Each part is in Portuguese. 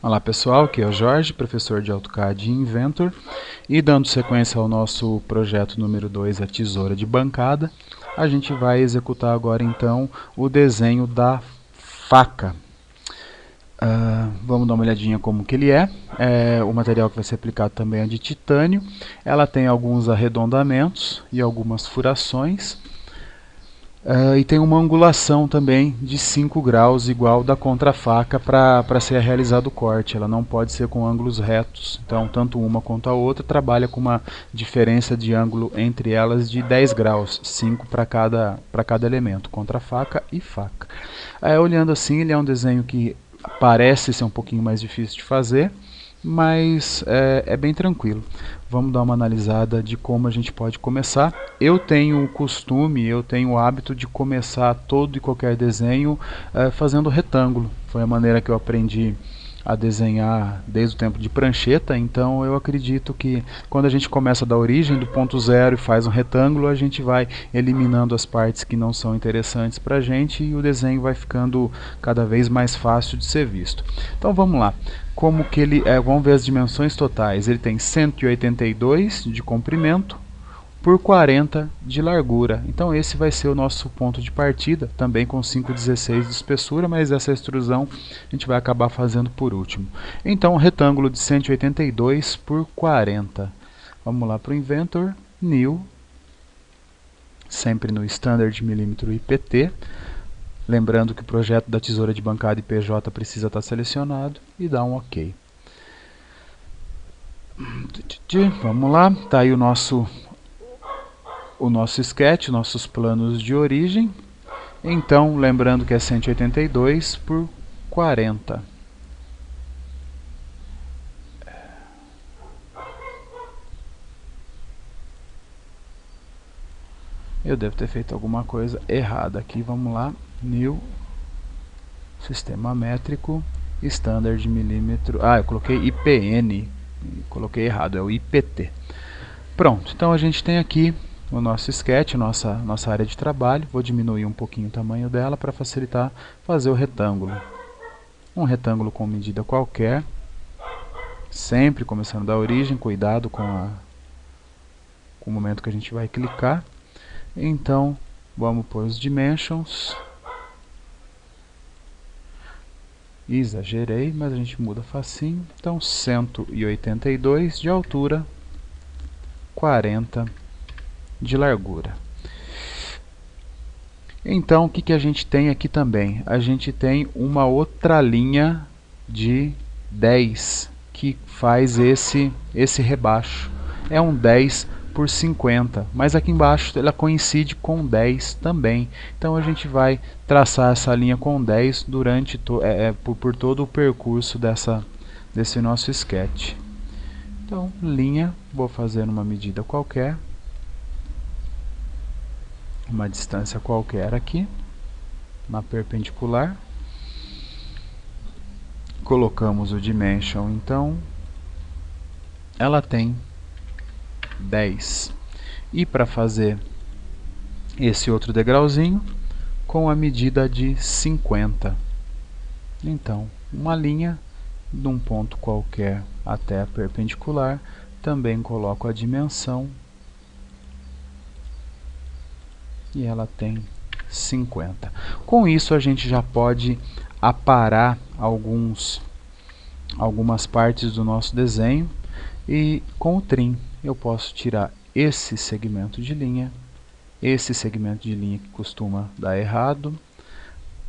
Olá pessoal, aqui é o Jorge, professor de AutoCAD e Inventor, e dando sequência ao nosso projeto número 2, a tesoura de bancada, a gente vai executar agora então o desenho da faca. Vamos dar uma olhadinha como que ele é. O material que vai ser aplicado também é de titânio, ela tem alguns arredondamentos e algumas furações. E tem uma angulação também de 5 graus, igual da contrafaca, para ser realizado o corte. Ela não pode ser com ângulos retos. Então, tanto uma quanto a outra trabalha com uma diferença de ângulo entre elas de 10 graus, 5 para cada elemento, contrafaca e faca. Olhando assim, ele é um desenho que parece ser um pouquinho mais difícil de fazer, mas é bem tranquilo. Vamos dar uma analisada de como a gente pode começar. Eu tenho o costume, eu tenho o hábito de começar todo e qualquer desenho fazendo retângulo. Foi a maneira que eu aprendi a desenhar desde o tempo de prancheta, então eu acredito que quando a gente começa da origem, do ponto zero, e faz um retângulo, a gente vai eliminando as partes que não são interessantes para a gente e o desenho vai ficando cada vez mais fácil de ser visto. Então vamos lá. Como que ele vamos ver as dimensões totais. Ele tem 182 de comprimento por 40 de largura. Então esse vai ser o nosso ponto de partida, também com 5,16 de espessura, mas essa extrusão a gente vai acabar fazendo por último. Então um retângulo de 182 por 40. Vamos lá para o Inventor, New, sempre no Standard milímetro IPT. Lembrando que o projeto da tesoura de bancada e PJ precisa estar selecionado e dá um OK. Vamos lá, está aí o nosso sketch, nossos planos de origem. Então, lembrando que é 182 por 40. Eu devo ter feito alguma coisa errada aqui. Vamos lá, New, Sistema Métrico, Standard milímetro. Eu coloquei IPN, coloquei errado, é o IPT. Pronto, então a gente tem aqui o nosso sketch, nossa área de trabalho. Vou diminuir um pouquinho o tamanho dela para facilitar fazer o retângulo. Um retângulo com medida qualquer, sempre começando da origem, cuidado com o momento que a gente vai clicar. Então, vamos pôr os dimensions. Exagerei, mas a gente muda facinho. Então, 182 de altura, 40 de largura. Então, o que a gente tem aqui também? A gente tem uma outra linha de 10 que faz esse rebaixo. É um 10 por 50, mas aqui embaixo ela coincide com 10 também. Então a gente vai traçar essa linha com 10 durante por todo o percurso desse nosso sketch. Então, linha, vou fazer uma medida qualquer, uma distância qualquer aqui, na perpendicular. Colocamos o dimension, então, ela tem 10. E para fazer esse outro degrauzinho, com a medida de 50. Então, uma linha de um ponto qualquer até a perpendicular, também coloco a dimensão e ela tem 50. Com isso a gente já pode aparar algumas partes do nosso desenho, e com o trim eu posso tirar esse segmento de linha que costuma dar errado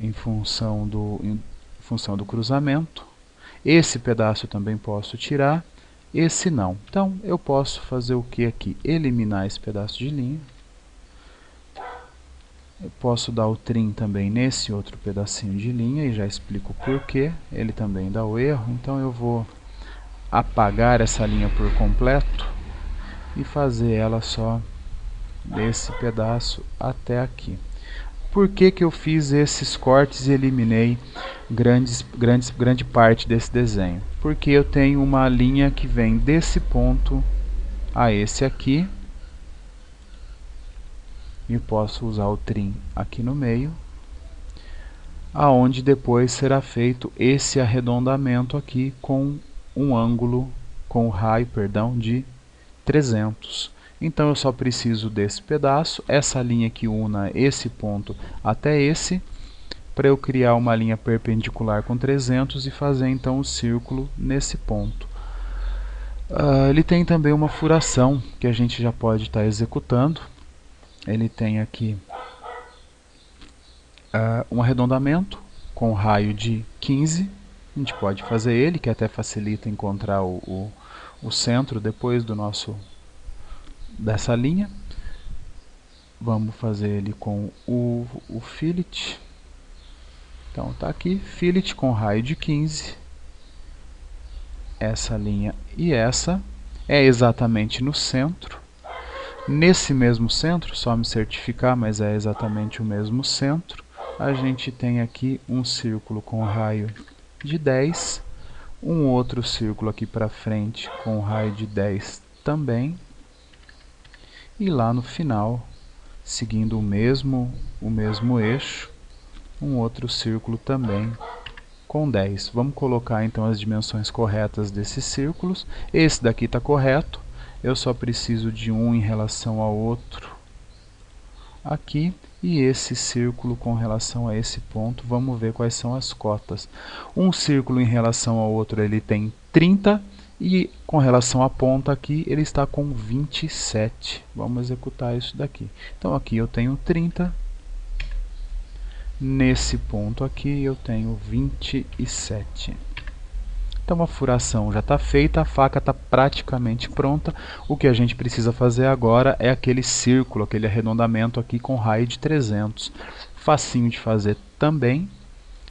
em função do cruzamento. Esse pedaço eu também posso tirar, esse não. Então eu posso fazer o que aqui? Eliminar esse pedaço de linha. Eu posso dar o trim também nesse outro pedacinho de linha, e já explico o porquê. Ele também dá o erro, então eu vou apagar essa linha por completo e fazer ela só desse pedaço até aqui. Por que eu fiz esses cortes e eliminei grande parte desse desenho? Porque eu tenho uma linha que vem desse ponto a esse aqui, e posso usar o trim aqui no meio. aonde depois será feito esse arredondamento aqui com um ângulo, com o raio, perdão, de 300. Então eu só preciso desse pedaço, essa linha que una esse ponto até esse, para eu criar uma linha perpendicular com 300 e fazer então o círculo nesse ponto. Ele tem também uma furação que a gente já pode estar executando. Ele tem aqui um arredondamento com raio de 15. A gente pode fazer ele, que até facilita encontrar o centro depois dessa linha. Vamos fazer ele com o fillet. Então está aqui, fillet com raio de 15. Essa linha e essa é exatamente no centro. Nesse mesmo centro, só me certificar, mas é exatamente o mesmo centro, a gente tem aqui um círculo com raio de 10, um outro círculo aqui para frente com raio de 10 também, e lá no final, seguindo o mesmo eixo, um outro círculo também com 10. Vamos colocar então as dimensões corretas desses círculos. Esse daqui está correto, eu só preciso de um em relação ao outro aqui, e esse círculo com relação a esse ponto, vamos ver quais são as cotas. Um círculo em relação ao outro ele tem 30, e com relação à ponta aqui ele está com 27. Vamos executar isso daqui. Então aqui eu tenho 30, nesse ponto aqui eu tenho 27. Então a furação já está feita, a faca está praticamente pronta. O que a gente precisa fazer agora é aquele círculo, aquele arredondamento aqui com raio de 300. Facinho de fazer também.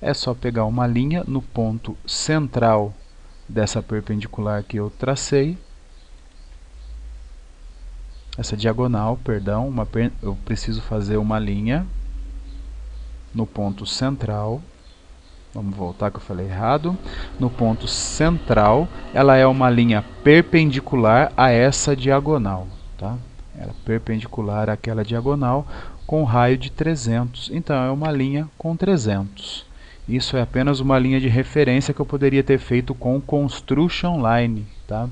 É só pegar uma linha no ponto central dessa perpendicular que eu tracei. Essa diagonal, perdão, eu preciso fazer uma linha no ponto central. Vamos voltar que eu falei errado. No ponto central, ela é uma linha perpendicular a essa diagonal, tá? Ela é perpendicular àquela diagonal com raio de 300. Então é uma linha com 300. Isso é apenas uma linha de referência que eu poderia ter feito com Construction Line, tá?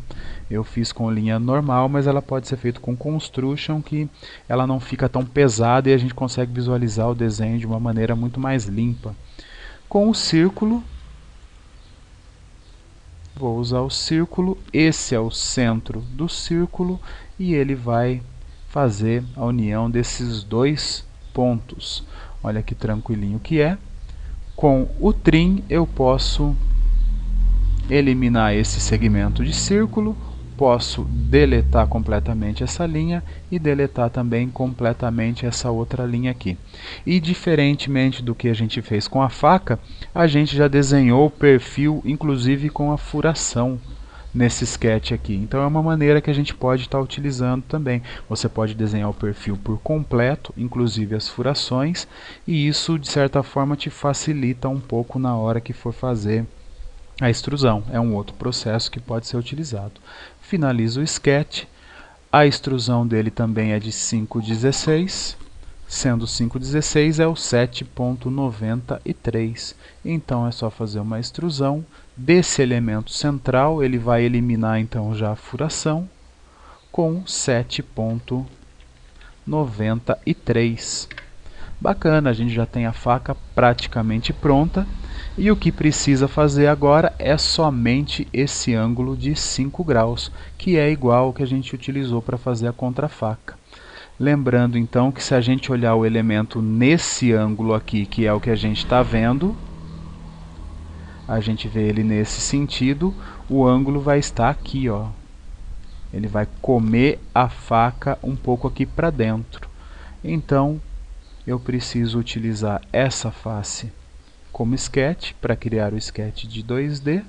Eu fiz com linha normal, mas ela pode ser feita com Construction, que ela não fica tão pesada e a gente consegue visualizar o desenho de uma maneira muito mais limpa. Com o círculo, vou usar o círculo, esse é o centro do círculo e ele vai fazer a união desses dois pontos. Olha que tranquilinho que é. Com o trim eu posso eliminar esse segmento de círculo, posso deletar completamente essa linha e deletar também completamente essa outra linha aqui. E diferentemente do que a gente fez com a faca, a gente já desenhou o perfil, inclusive com a furação nesse sketch aqui. Então é uma maneira que a gente pode estar utilizando também. Você pode desenhar o perfil por completo, inclusive as furações, e isso de certa forma te facilita um pouco na hora que for fazer a extrusão. É um outro processo que pode ser utilizado. Finalizo o sketch. A extrusão dele também é de 5,16, sendo 5,16 é o 7,93. Então é só fazer uma extrusão desse elemento central. Ele vai eliminar então já a furação com 7,93. Bacana, a gente já tem a faca praticamente pronta. E o que precisa fazer agora é somente esse ângulo de 5 graus, que é igual ao que a gente utilizou para fazer a contrafaca. Lembrando então que se a gente olhar o elemento nesse ângulo aqui, que é o que a gente está vendo, a gente vê ele nesse sentido, o ângulo vai estar aqui, ó. Ele vai comer a faca um pouco aqui para dentro. Então, eu preciso utilizar essa face como sketch, para criar o sketch de 2D.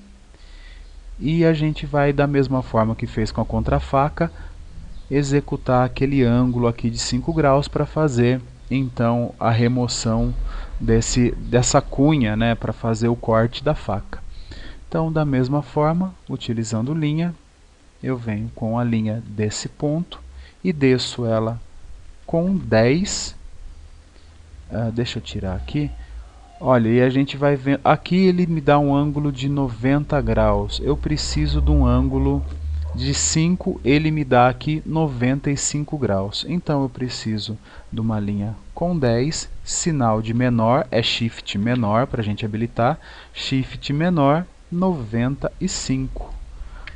E a gente vai, da mesma forma que fez com a contrafaca, executar aquele ângulo aqui de 5 graus para fazer, então, a remoção dessa cunha, né, para fazer o corte da faca. Então, da mesma forma, utilizando linha, eu venho com a linha desse ponto e desço ela com 10. Deixa eu tirar aqui. Olha, e a gente vai ver, aqui ele me dá um ângulo de 90 graus, eu preciso de um ângulo de 5, ele me dá aqui 95 graus, então eu preciso de uma linha com 10, sinal de menor é Shift menor para a gente habilitar, Shift menor 95.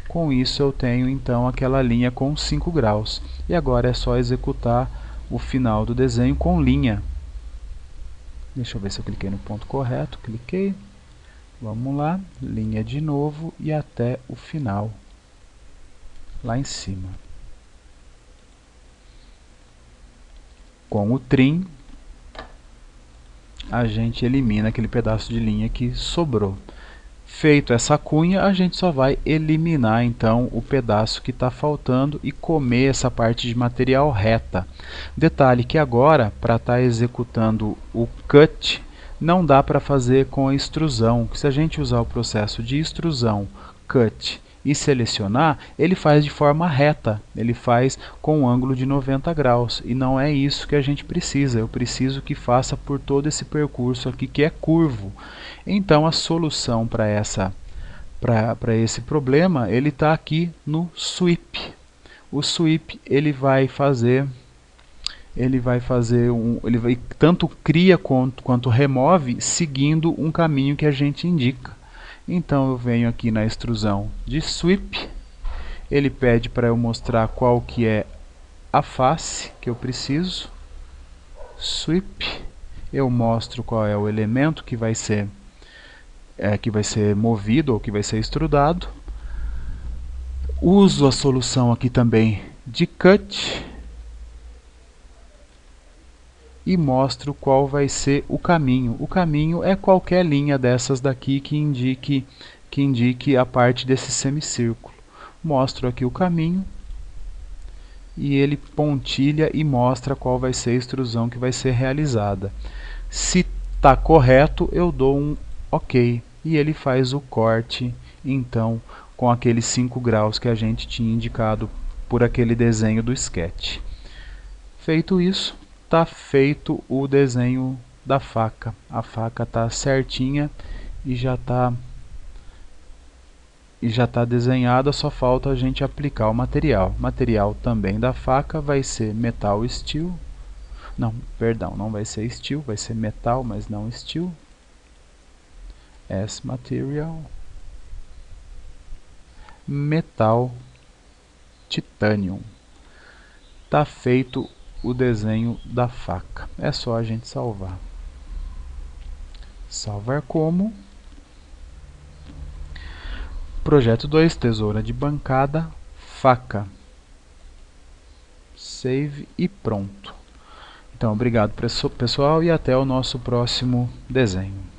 Com isso eu tenho então aquela linha com 5 graus, e agora é só executar o final do desenho com linha. Deixa eu ver se eu cliquei no ponto correto. Cliquei. Vamos lá. Linha de novo e até o final. Lá em cima. Com o trim, a gente elimina aquele pedaço de linha que sobrou. Feito essa cunha, a gente só vai eliminar então o pedaço que está faltando e comer essa parte de material reta. Detalhe que agora, para estar executando o cut, não dá para fazer com a extrusão. Se a gente usar o processo de extrusão, cut e selecionar, ele faz de forma reta, ele faz com um ângulo de 90 graus, e não é isso que a gente precisa, eu preciso que faça por todo esse percurso aqui que é curvo. Então a solução para esse problema, ele está aqui no sweep. O sweep ele vai tanto cria quanto remove seguindo um caminho que a gente indica. Então eu venho aqui na extrusão de sweep, ele pede para eu mostrar qual que é a face que eu preciso. Sweep, eu mostro qual é o elemento que vai ser movido ou que vai ser extrudado. Uso a solução aqui também de cut e mostro qual vai ser o caminho. O caminho é qualquer linha dessas daqui que indique a parte desse semicírculo. Mostro aqui o caminho e ele pontilha e mostra qual vai ser a extrusão que vai ser realizada. Se está correto, eu dou um OK e ele faz o corte então com aqueles 5 graus que a gente tinha indicado por aquele desenho do sketch. Feito isso, está feito o desenho da faca. A faca está certinha e já está desenhada, só falta a gente aplicar o material. O material também da faca vai ser metal steel. Não, perdão, não vai ser steel, vai ser metal, mas não steel. As material, metal titanium. Está feito o desenho da faca. É só a gente salvar. Salvar como? Projeto 2, tesoura de bancada, faca. Save e pronto. Então, obrigado pessoal e até o nosso próximo desenho.